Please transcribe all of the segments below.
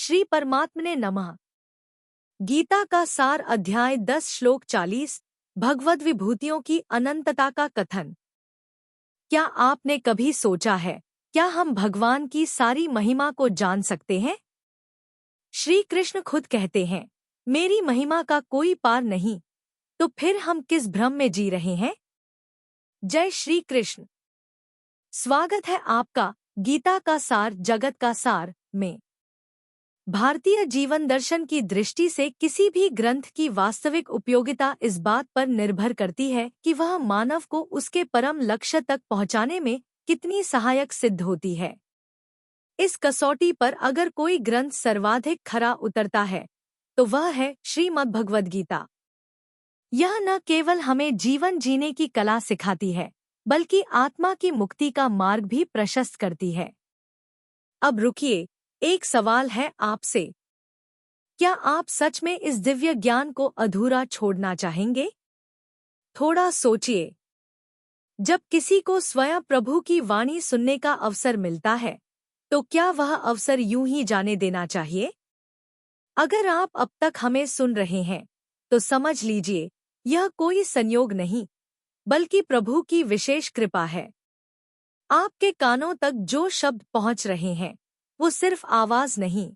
श्री परमात्मने नमः। गीता का सार अध्याय 10 श्लोक 40 भगवद विभूतियों की अनंतता का कथन। क्या आपने कभी सोचा है, क्या हम भगवान की सारी महिमा को जान सकते हैं? श्री कृष्ण खुद कहते हैं, मेरी महिमा का कोई पार नहीं, तो फिर हम किस भ्रम में जी रहे हैं? जय श्री कृष्ण। स्वागत है आपका गीता का सार जगत का सार में। भारतीय जीवन दर्शन की दृष्टि से किसी भी ग्रंथ की वास्तविक उपयोगिता इस बात पर निर्भर करती है कि वह मानव को उसके परम लक्ष्य तक पहुंचाने में कितनी सहायक सिद्ध होती है। इस कसौटी पर अगर कोई ग्रंथ सर्वाधिक खरा उतरता है तो वह है श्रीमद्भगवद्गीता। यह न केवल हमें जीवन जीने की कला सिखाती है, बल्कि आत्मा की मुक्ति का मार्ग भी प्रशस्त करती है। अब रुकिए, एक सवाल है आपसे। क्या आप सच में इस दिव्य ज्ञान को अधूरा छोड़ना चाहेंगे? थोड़ा सोचिए। जब किसी को स्वयं प्रभु की वाणी सुनने का अवसर मिलता है, तो क्या वह अवसर यूं ही जाने देना चाहिए? अगर आप अब तक हमें सुन रहे हैं, तो समझ लीजिए, यह कोई संयोग नहीं, बल्कि प्रभु की विशेष कृपा है। आपके कानों तक जो शब्द पहुंच रहे हैं, वो सिर्फ आवाज नहीं,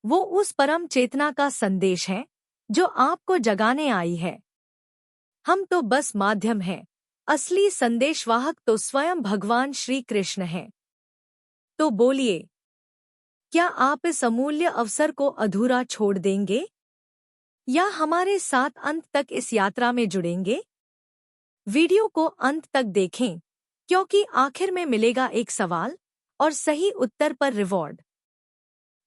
वो उस परम चेतना का संदेश है जो आपको जगाने आई है। हम तो बस माध्यम हैं, असली संदेशवाहक तो स्वयं भगवान श्री कृष्ण हैं। तो बोलिए, क्या आप इस अमूल्य अवसर को अधूरा छोड़ देंगे, या हमारे साथ अंत तक इस यात्रा में जुड़ेंगे? वीडियो को अंत तक देखें, क्योंकि आखिर में मिलेगा एक सवाल और सही उत्तर पर रिवॉर्ड।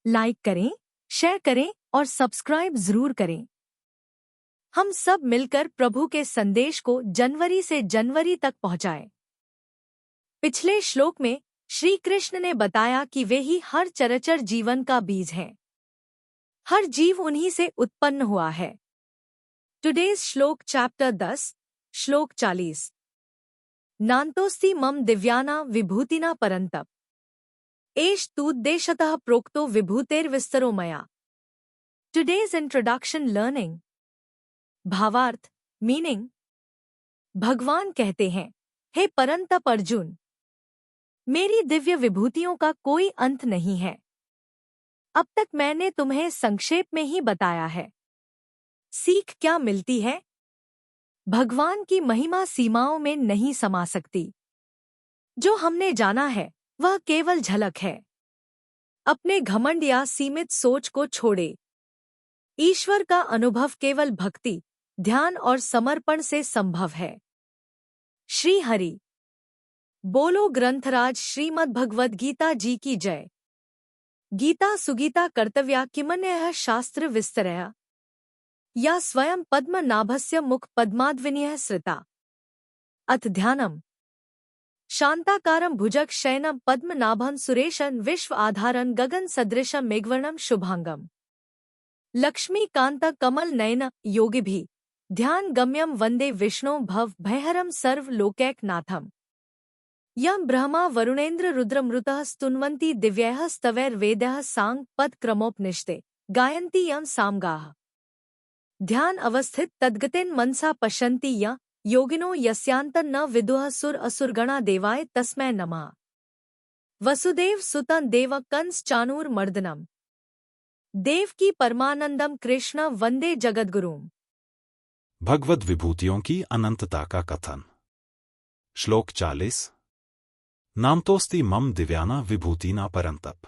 लाइक करें, शेयर करें और सब्सक्राइब जरूर करें। हम सब मिलकर प्रभु के संदेश को जनवरी से जनवरी तक पहुंचाएं। पिछले श्लोक में श्री कृष्ण ने बताया कि वे ही हर चराचर जीवन का बीज हैं। हर जीव उन्हीं से उत्पन्न हुआ है। टुडेज श्लोक चैप्टर 10 श्लोक 40। नान्तोस्ति मम दिव्याना विभूतिना परन्तप एष तूद्देशतः प्रोक्तो विभूतेर्विस्तरो मया। Today's introduction learning. भावार्थ मीनिंग। भगवान कहते हैं, हे परंतप अर्जुन, मेरी दिव्य विभूतियों का कोई अंत नहीं है। अब तक मैंने तुम्हें संक्षेप में ही बताया है। सीख क्या मिलती है? भगवान की महिमा सीमाओं में नहीं समा सकती। जो हमने जाना है वह केवल झलक है। अपने घमंड या सीमित सोच को छोड़े। ईश्वर का अनुभव केवल भक्ति, ध्यान और समर्पण से संभव है। श्री हरि बोलो। ग्रंथराज श्रीमद्भगवद गीता जी की जय। गीता सुगीता कर्तव्या किमन्यः शास्त्र विस्तरया या स्वयं पद्मनाभस्य मुख पद्माद्विनीयः श्रिता। अथ ध्यानम्। शांताकारं भुजग शयनं पद्मनाभं सुरेशं विश्व आधारं गगन सदृशं मेघवर्णं शुभांगम। लक्ष्मीकांत कमल नयन योगिभिः ध्यान गम्यं वंदे विष्णु भव भयहरं सर्व लोकैकनाथम्। यं ब्रह्मा वरुणेन्द्र रुद्रमृतः स्तुन्वन्ति दिव्यैः स्तवैर्वेदैः सांग पद क्रमोपनिषदे गायन्ति यं सामगाः। ध्यान अवस्थित तद्गतेन मनसा पश्यन्ति यं योगिनो यस्यान्तं न विदुः सुर असुरगणा देवाय तस्मै नमः। वसुदेव सुतं देव कंस चाणूर मर्दनम देवकी परमानंदम कृष्ण वंदे जगद्गुरुम। भगवद विभूतियों की अनंतता का कथन। श्लोक 40। नान्तोस्ति मम दिव्याना विभूतिना परन्तप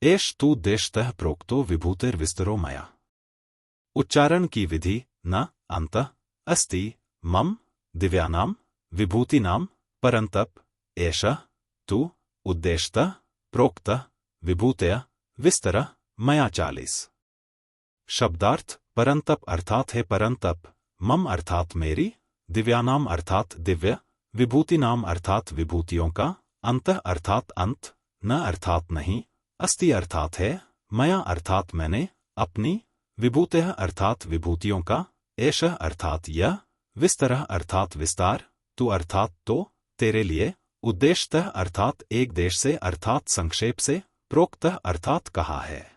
एष तूद्देशतः प्रोक्तो विभूतिर्विस्तरो मया। उच्चारण की विधि। न अंत अस्ति मम दिव्यानाम विभूतिनाम परन्तप एषः तु उद्देशतः प्रोक्तः विभूतयः विस्तरः मया। 40। शब्दार्थ। परन्तप अर्थात है परन्तप, मम अर्थात मेरी, दिव्यानाम अर्थात दिव्य, विभूतिनाम अर्थात विभूतियों का, अंतः अर्थात अंत, न अर्थात नहीं, अस्ति अर्थात है, मया अर्थात मैंने, अपनी, विभूतयः अर्थात विभूतियों का, एषः अर्थात यह, विस्तरः अर्थात विस्तार, तु अर्थात तो, तेरे लिए, उद्देशतः अर्थात एक देश से अर्थात संक्षेप से, प्रोक्तः अर्थात कहा है।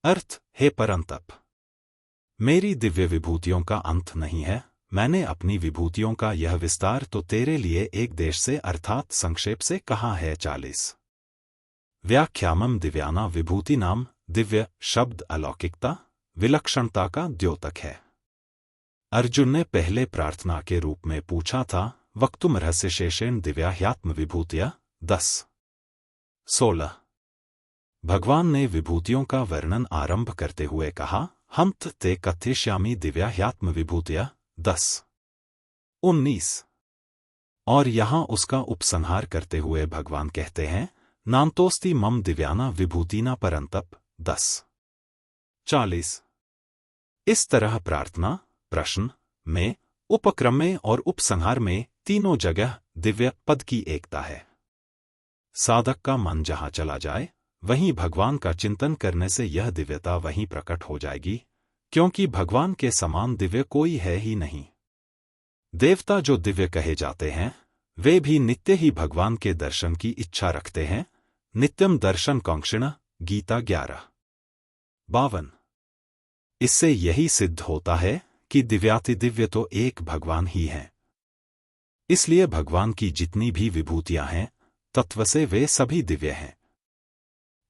अर्थ, हे परंतप, मेरी दिव्य विभूतियों का अंत नहीं है। मैंने अपनी विभूतियों का यह विस्तार तो तेरे लिए एक देश से अर्थात संक्षेप से कहा है। 40 व्याख्यामम दिव्याना विभूति नाम। दिव्य शब्द अलौकिकता, विलक्षणता का द्योतक है। अर्जुन ने पहले प्रार्थना के रूप में पूछा था, वक्तुम रहस्य शेषेण दिव्या ह्यात्म विभूतिया। 10 16 भगवान ने विभूतियों का वर्णन आरंभ करते हुए कहा, हम ते कथयिष्यामि दिव्या ह्यात्म विभूतिया। 10 19 और यहां उसका उपसंहार करते हुए भगवान कहते हैं, नान्तोस्ति मम दिव्याना विभूतिना परंतप। 10 40 इस तरह प्रार्थना, प्रश्न में, उपक्रम में और उपसंहार में तीनों जगह दिव्य पद की एकता है। साधक का मन जहां चला जाए वहीं भगवान का चिंतन करने से यह दिव्यता वहीं प्रकट हो जाएगी, क्योंकि भगवान के समान दिव्य कोई है ही नहीं। देवता जो दिव्य कहे जाते हैं वे भी नित्य ही भगवान के दर्शन की इच्छा रखते हैं। नित्यम दर्शन कांक्षिण। गीता 11:52 इससे यही सिद्ध होता है कि दिव्यातिदिव्य तो एक भगवान ही हैं। इसलिए भगवान की जितनी भी विभूतियां हैं तत्व से वे सभी दिव्य हैं।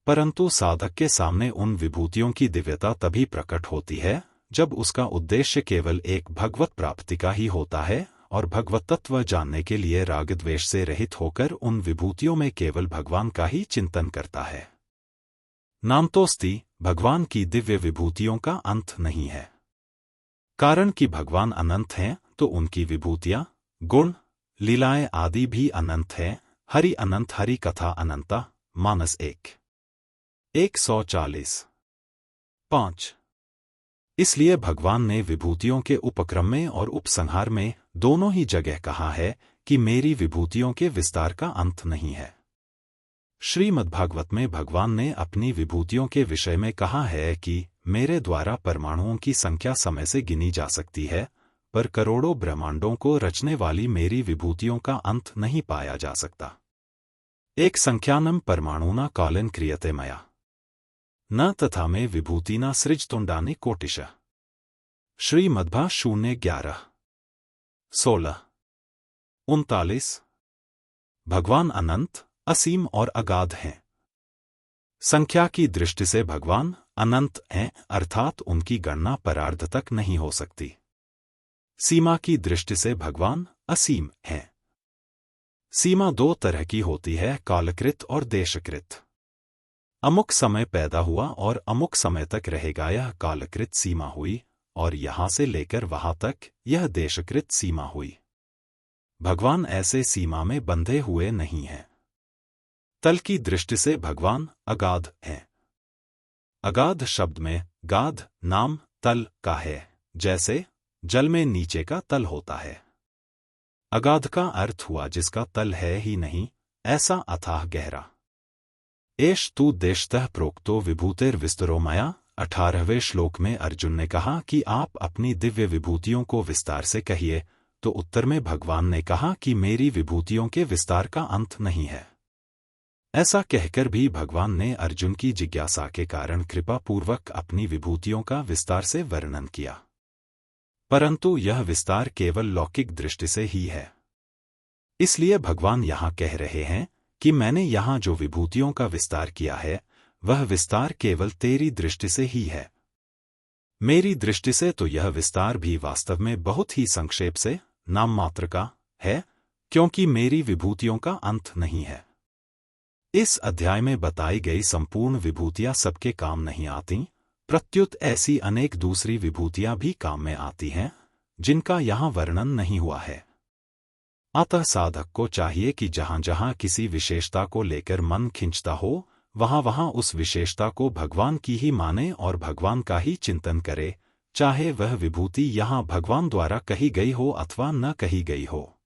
परंतु साधक के सामने उन विभूतियों की दिव्यता तभी प्रकट होती है जब उसका उद्देश्य केवल एक भगवत प्राप्ति का ही होता है और भगवत तत्व जानने के लिए राग द्वेष से रहित होकर उन विभूतियों में केवल भगवान का ही चिंतन करता है। नान्तोस्ति, भगवान की दिव्य विभूतियों का अंत नहीं है। कारण कि भगवान अनंत हैं तो उनकी विभूतियां, गुण, लीलाएं आदि भी अनंत हैं। हरि अनंत, हरि कथा अनंता। मानस 1:140 5 इसलिए भगवान ने विभूतियों के उपक्रम में और उपसंहार में दोनों ही जगह कहा है कि मेरी विभूतियों के विस्तार का अंत नहीं है। श्रीमद्भागवत में भगवान ने अपनी विभूतियों के विषय में कहा है कि मेरे द्वारा परमाणुओं की संख्या समय से गिनी जा सकती है, पर करोड़ों ब्रह्मांडों को रचने वाली मेरी विभूतियों का अंत नहीं पाया जा सकता। एक संख्यानम परमाणुना कालन क्रियते मया न तथा में विभूतिना सृजतुंडानि कोटिश। श्रीमद्भा 0:11 16 39 भगवान अनंत, असीम और अगाध हैं। संख्या की दृष्टि से भगवान अनंत हैं, अर्थात उनकी गणना परार्ध तक नहीं हो सकती। सीमा की दृष्टि से भगवान असीम हैं। सीमा दो तरह की होती है, कालकृत और देशकृत। अमुक समय पैदा हुआ और अमुक समय तक रहेगा, यह कालकृत सीमा हुई, और यहां से लेकर वहां तक यह देशकृत सीमा हुई। भगवान ऐसे सीमा में बंधे हुए नहीं हैं। तल की दृष्टि से भगवान अगाध हैं। अगाध शब्द में गाध नाम तल का है, जैसे जल में नीचे का तल होता है। अगाध का अर्थ हुआ जिसका तल है ही नहीं, ऐसा अथाह गहरा। एष तु देशतः प्रोक्तो विभूतेर विस्तरो मया। 18वें श्लोक में अर्जुन ने कहा कि आप अपनी दिव्य विभूतियों को विस्तार से कहिए, तो उत्तर में भगवान ने कहा कि मेरी विभूतियों के विस्तार का अंत नहीं है। ऐसा कहकर भी भगवान ने अर्जुन की जिज्ञासा के कारण कृपा पूर्वक अपनी विभूतियों का विस्तार से वर्णन किया, परंतु यह विस्तार केवल लौकिक दृष्टि से ही है। इसलिए भगवान यहां कह रहे हैं कि मैंने यहां जो विभूतियों का विस्तार किया है वह विस्तार केवल तेरी दृष्टि से ही है। मेरी दृष्टि से तो यह विस्तार भी वास्तव में बहुत ही संक्षेप से नाम मात्र का है, क्योंकि मेरी विभूतियों का अंत नहीं है। इस अध्याय में बताई गई संपूर्ण विभूतियां सबके काम नहीं आती, प्रत्युत ऐसी अनेक दूसरी विभूतियां भी काम में आती हैं जिनका यहां वर्णन नहीं हुआ है। अतः साधक को चाहिए कि जहां जहां किसी विशेषता को लेकर मन खिंचता हो वहां वहां उस विशेषता को भगवान की ही माने और भगवान का ही चिंतन करे, चाहे वह विभूति यहां भगवान द्वारा कही गई हो अथवा न कही गई हो।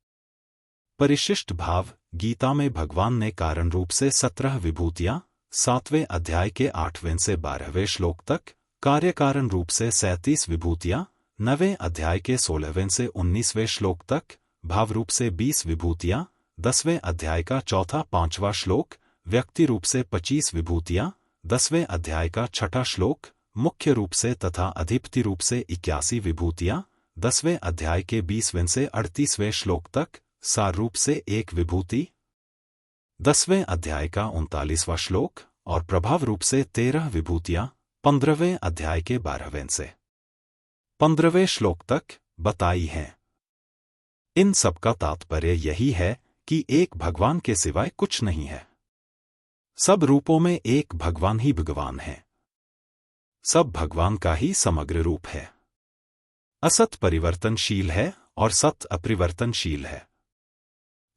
परिशिष्ट भाव गीता में भगवान ने कारण रूप से 17 विभूतियां 7वें अध्याय के 8वें से 12वें श्लोक तक, कार्य कारण रूप से 37 विभूतियां 9वें अध्याय के 16वें से 19वें श्लोक तक, भाव रूप से 20 विभूतियां 10वें अध्याय का 4-5वां श्लोक, व्यक्ति रूप से 25 विभूतियां, 10वें अध्याय का 6ठा श्लोक, मुख्य रूप से तथा अधिपति रूप से 81 विभूतियां, 10वें अध्याय के 20वें से 38वें श्लोक तक, सार रूप से 1 विभूति, 10वें अध्याय का 39वां श्लोक और प्रभाव रूप से 13 विभूतियां, 15वें अध्याय के 12वें से 15वें श्लोक तक बताई हैं। इन सब का तात्पर्य यही है कि एक भगवान के सिवाय कुछ नहीं है। सब रूपों में एक भगवान ही भगवान है। सब भगवान का ही समग्र रूप है। असत परिवर्तनशील है और सत अपरिवर्तनशील है।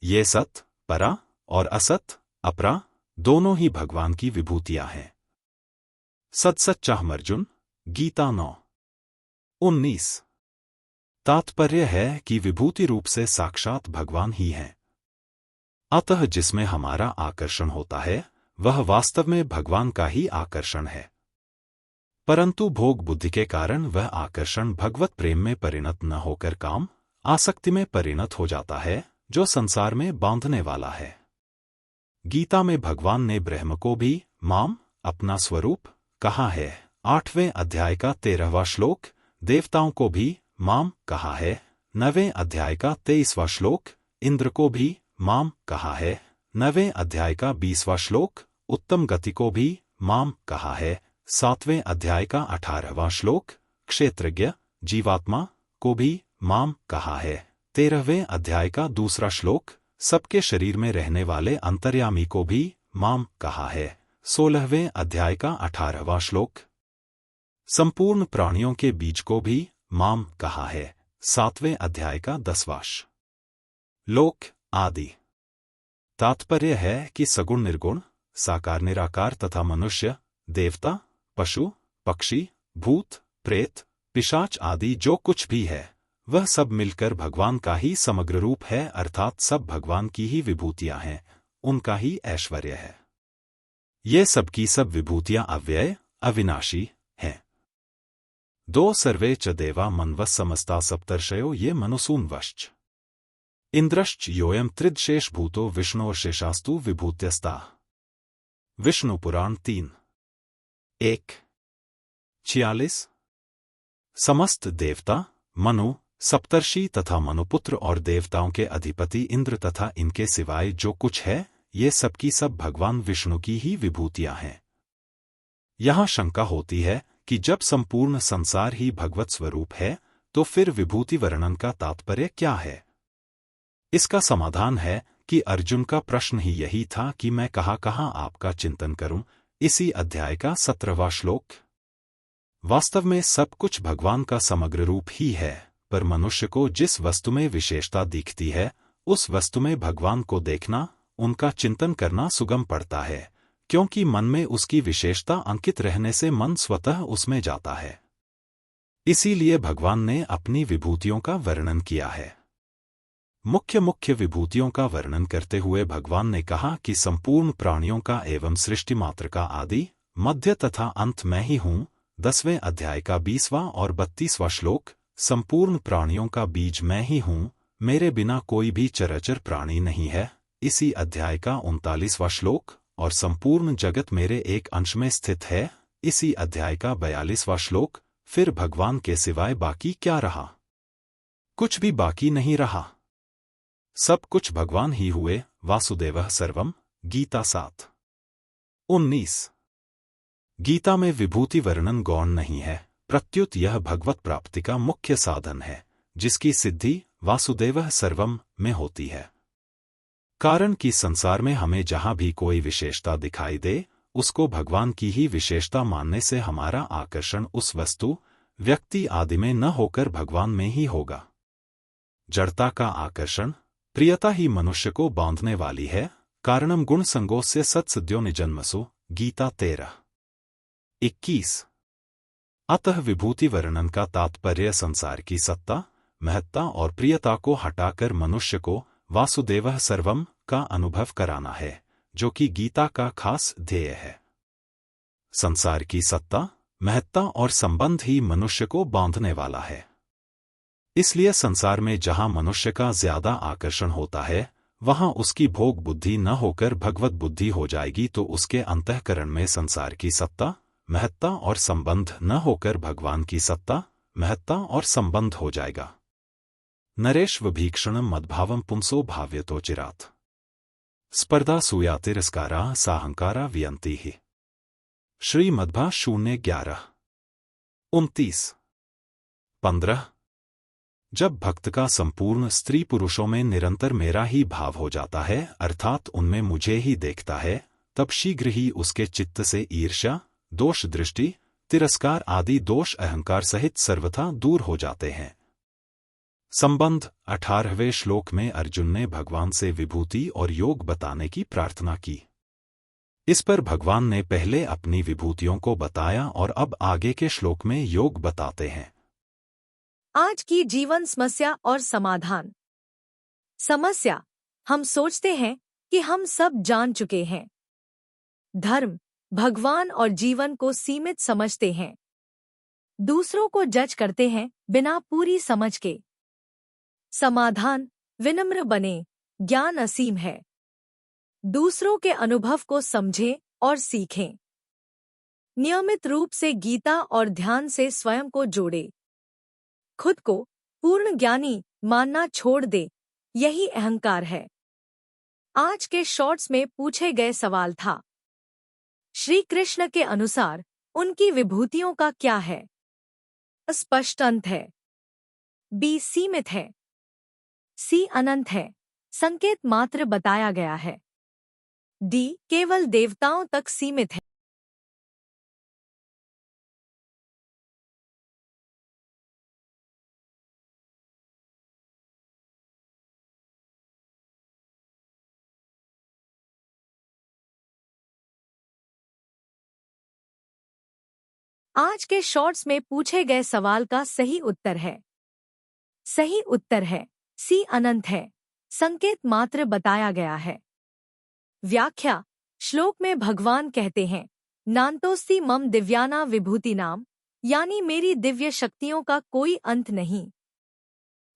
ये सत, परा और असत, अपरा दोनों ही भगवान की विभूतियां हैं। सत्सच्चाहम अर्जुन, गीता 9:19। तात्पर्य है कि विभूति रूप से साक्षात भगवान ही हैं। अतः जिसमें हमारा आकर्षण होता है वह वास्तव में भगवान का ही आकर्षण है, परंतु भोग बुद्धि के कारण वह आकर्षण भगवत प्रेम में परिणत न होकर काम, आसक्ति में परिणत हो जाता है, जो संसार में बांधने वाला है। गीता में भगवान ने ब्रह्म को भी माम, अपना स्वरूप, कहा है। 8वें अध्याय का 13वां श्लोक, देवताओं को भी माम कहा है। 9वें अध्याय का 23वां श्लोक, इंद्र को भी माम कहा है। 9वें अध्याय का 20वां श्लोक, उत्तम गति को भी माम कहा है। 7वें अध्याय का 18वां श्लोक, क्षेत्रज्ञ, जीवात्मा को भी माम कहा है। 13वें अध्याय का 2 श्लोक, सबके शरीर में रहने वाले अंतर्यामी को भी माम कहा है। 16वें अध्याय का 18वां श्लोक, संपूर्ण प्राणियों के बीज को भी माम कहा है। 7वें अध्याय का 10वां श्लोक आदि। तात्पर्य है कि सगुण निर्गुण, साकार निराकार तथा मनुष्य, देवता, पशु, पक्षी, भूत, प्रेत, पिशाच आदि जो कुछ भी है वह सब मिलकर भगवान का ही समग्र रूप है, अर्थात सब भगवान की ही विभूतियां हैं, उनका ही ऐश्वर्य है। ये सब की सब विभूतियां अव्यय, अविनाशी हैं। 2 सर्वे च देवा मनवः समस्ता सप्तर्षयो ये मनुसूनवश्च इंद्रश्च योऽयं त्रिदशेष भूतो विष्णोर्शेषास्तु विभूत्यस्ता। विष्णु पुराण 3:1-46। समस्त देवता, मनु, सप्तर्षि तथा मनुपुत्र और देवताओं के अधिपति इंद्र तथा इनके सिवाय जो कुछ है, ये सबकी सब भगवान विष्णु की ही विभूतियां हैं। यहां शंका होती है कि जब संपूर्ण संसार ही भगवत स्वरूप है तो फिर विभूति वर्णन का तात्पर्य क्या है? इसका समाधान है कि अर्जुन का प्रश्न ही यही था कि मैं कहाँ आपका चिंतन करूं। इसी अध्याय का 17वां श्लोक। वास्तव में सब कुछ भगवान का समग्र रूप ही है, पर मनुष्य को जिस वस्तु में विशेषता दिखती है उस वस्तु में भगवान को देखना, उनका चिंतन करना सुगम पड़ता है, क्योंकि मन में उसकी विशेषता अंकित रहने से मन स्वतः उसमें जाता है। इसीलिए भगवान ने अपनी विभूतियों का वर्णन किया है। मुख्य विभूतियों का वर्णन करते हुए भगवान ने कहा कि संपूर्ण प्राणियों का एवं सृष्टि मात्र का आदि, मध्य तथा अंत मैं ही हूँ। 10वें अध्याय का 20वां और 32वां श्लोक, संपूर्ण प्राणियों का बीज मैं ही हूँ, मेरे बिना कोई भी चराचर प्राणी नहीं है। इसी अध्याय का 39वां श्लोक, और संपूर्ण जगत मेरे एक अंश में स्थित है। इसी अध्याय का 42वां श्लोक, फिर भगवान के सिवाय बाकी क्या रहा? कुछ भी बाकी नहीं रहा, सब कुछ भगवान ही हुए। वासुदेवः सर्वम्, गीता 7:19। गीता में विभूति वर्णन गौण नहीं है, प्रत्युत यह भगवत प्राप्ति का मुख्य साधन है, जिसकी सिद्धि वासुदेवः सर्वम् में होती है। कारण कि संसार में हमें जहां भी कोई विशेषता दिखाई दे, उसको भगवान की ही विशेषता मानने से हमारा आकर्षण उस वस्तु, व्यक्ति आदि में न होकर भगवान में ही होगा। जड़ता का आकर्षण, प्रियता ही मनुष्य को बांधने वाली है। कारणम गुण संगोस्य सत्सद्यो निजन्मसु, गीता 13:21। अतः विभूति वर्णन का तात्पर्य संसार की सत्ता, महत्ता और प्रियता को हटाकर मनुष्य को वासुदेवः सर्वम् का अनुभव कराना है, जो कि गीता का खास ध्येय है। संसार की सत्ता, महत्ता और संबंध ही मनुष्य को बांधने वाला है। इसलिए संसार में जहां मनुष्य का ज्यादा आकर्षण होता है वहां उसकी भोग बुद्धि न होकर भगवत बुद्धि हो जाएगी तो उसके अंतःकरण में संसार की सत्ता, महत्ता और संबंध न होकर भगवान की सत्ता, महत्ता और संबंध हो जाएगा। नरेष्वभीक्षणं मद्भावं पुंसो भाव्यतो चिरात्। स्पर्धा सूया तिरस्कारा साहंकारा वियंती ही। श्रीमद्भा 0:11-29-15। जब भक्त का संपूर्ण स्त्री पुरुषों में निरंतर मेरा ही भाव हो जाता है, अर्थात उनमें मुझे ही देखता है, तब शीघ्र ही उसके चित्त से ईर्ष्या, दोष दृष्टि, तिरस्कार आदि दोष अहंकार सहित सर्वथा दूर हो जाते हैं। संबंध 18वें श्लोक में अर्जुन ने भगवान से विभूति और योग बताने की प्रार्थना की। इस पर भगवान ने पहले अपनी विभूतियों को बताया और अब आगे के श्लोक में योग बताते हैं। आज की जीवन समस्या और समाधान। समस्या, हम सोचते हैं कि हम सब जान चुके हैं। धर्म, भगवान और जीवन को सीमित समझते हैं। दूसरों को जज करते हैं बिना पूरी समझ के। समाधान, विनम्र बने, ज्ञान असीम है। दूसरों के अनुभव को समझें और सीखें। नियमित रूप से गीता और ध्यान से स्वयं को जोड़े। खुद को पूर्ण ज्ञानी मानना छोड़ दे, यही अहंकार है। आज के शॉर्ट्स में पूछे गए सवाल था, श्री कृष्ण के अनुसार उनकी विभूतियों का क्या है? स्पष्ट अंत है। बी सीमित है। सी अनंत है, संकेत मात्र बताया गया है। डी केवल देवताओं तक सीमित है। आज के शॉर्ट्स में पूछे गए सवाल का सही उत्तर है। सही उत्तर है सी अनंत है, संकेत मात्र बताया गया है। व्याख्या, श्लोक में भगवान कहते हैं, नान्तोस्ति मम दिव्याना विभूति नाम, यानी मेरी दिव्य शक्तियों का कोई अंत नहीं।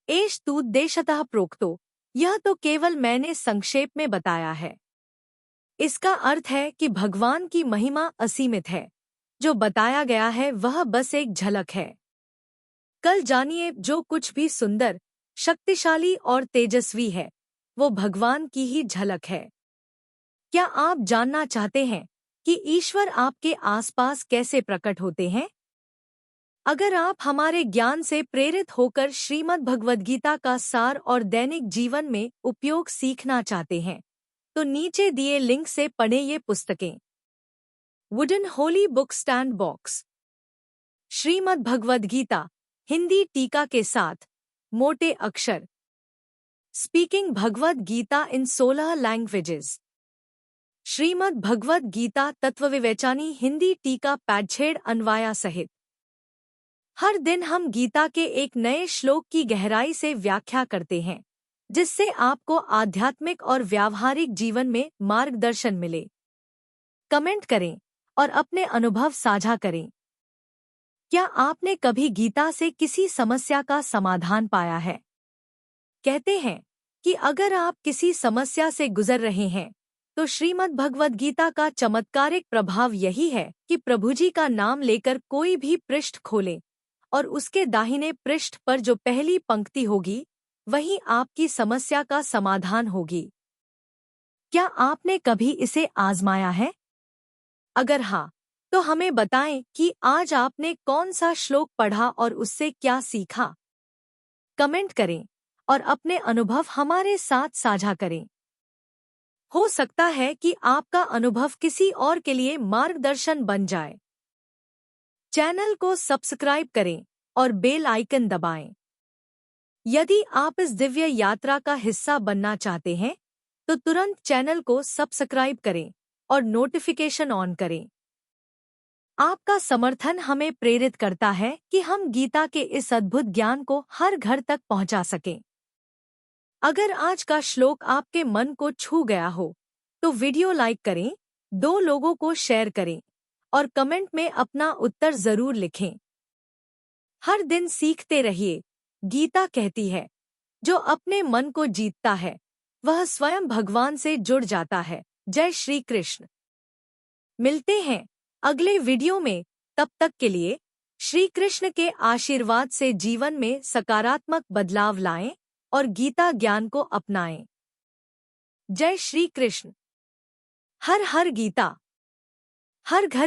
एष तूद्देशतः प्रोक्तो, यह तो केवल मैंने संक्षेप में बताया है। इसका अर्थ है कि भगवान की महिमा असीमित है। जो बताया गया है वह बस एक झलक है। कल जानिए, जो कुछ भी सुंदर, शक्तिशाली और तेजस्वी है, वो भगवान की ही झलक है। क्या आप जानना चाहते हैं कि ईश्वर आपके आसपास कैसे प्रकट होते हैं? अगर आप हमारे ज्ञान से प्रेरित होकर श्रीमद् भगवद गीता का सार और दैनिक जीवन में उपयोग सीखना चाहते हैं, तो नीचे दिए लिंक से पढ़ें ये पुस्तकें। Wooden holy book stand box, Shrimad Bhagavad Gita Hindi टीका के साथ, मोटे अक्षर। Speaking Bhagavad Gita in 16 languages. Shrimad Bhagavad Gita Tattvavivechani Hindi टीका पैडछेड़ अन्वाया सहित। हर दिन हम गीता के एक नए श्लोक की गहराई से व्याख्या करते हैं, जिससे आपको आध्यात्मिक और व्यावहारिक जीवन में मार्गदर्शन मिले। कमेंट करें और अपने अनुभव साझा करें। क्या आपने कभी गीता से किसी समस्या का समाधान पाया है? कहते हैं कि अगर आप किसी समस्या से गुजर रहे हैं, तो श्रीमद् भगवद गीता का चमत्कारिक प्रभाव यही है कि प्रभु जी का नाम लेकर कोई भी पृष्ठ खोले और उसके दाहिने पृष्ठ पर जो पहली पंक्ति होगी, वही आपकी समस्या का समाधान होगी। क्या आपने कभी इसे आजमाया है? अगर हाँ, तो हमें बताएं कि आज आपने कौन सा श्लोक पढ़ा और उससे क्या सीखा। कमेंट करें और अपने अनुभव हमारे साथ साझा करें। हो सकता है कि आपका अनुभव किसी और के लिए मार्गदर्शन बन जाए। चैनल को सब्सक्राइब करें और बेल आइकन दबाएं। यदि आप इस दिव्य यात्रा का हिस्सा बनना चाहते हैं, तो तुरंत चैनल को सब्सक्राइब करें और नोटिफिकेशन ऑन करें। आपका समर्थन हमें प्रेरित करता है कि हम गीता के इस अद्भुत ज्ञान को हर घर तक पहुंचा सकें। अगर आज का श्लोक आपके मन को छू गया हो, तो वीडियो लाइक करें, 2 लोगों को शेयर करें और कमेंट में अपना उत्तर जरूर लिखें। हर दिन सीखते रहिए। गीता कहती है, जो अपने मन को जीतता है, वह स्वयं भगवान से जुड़ जाता है। जय श्री कृष्ण। मिलते हैं अगले वीडियो में, तब तक के लिए श्री कृष्ण के आशीर्वाद से जीवन में सकारात्मक बदलाव लाएं और गीता ज्ञान को अपनाएं। जय श्री कृष्ण। हर हर गीता। हर घर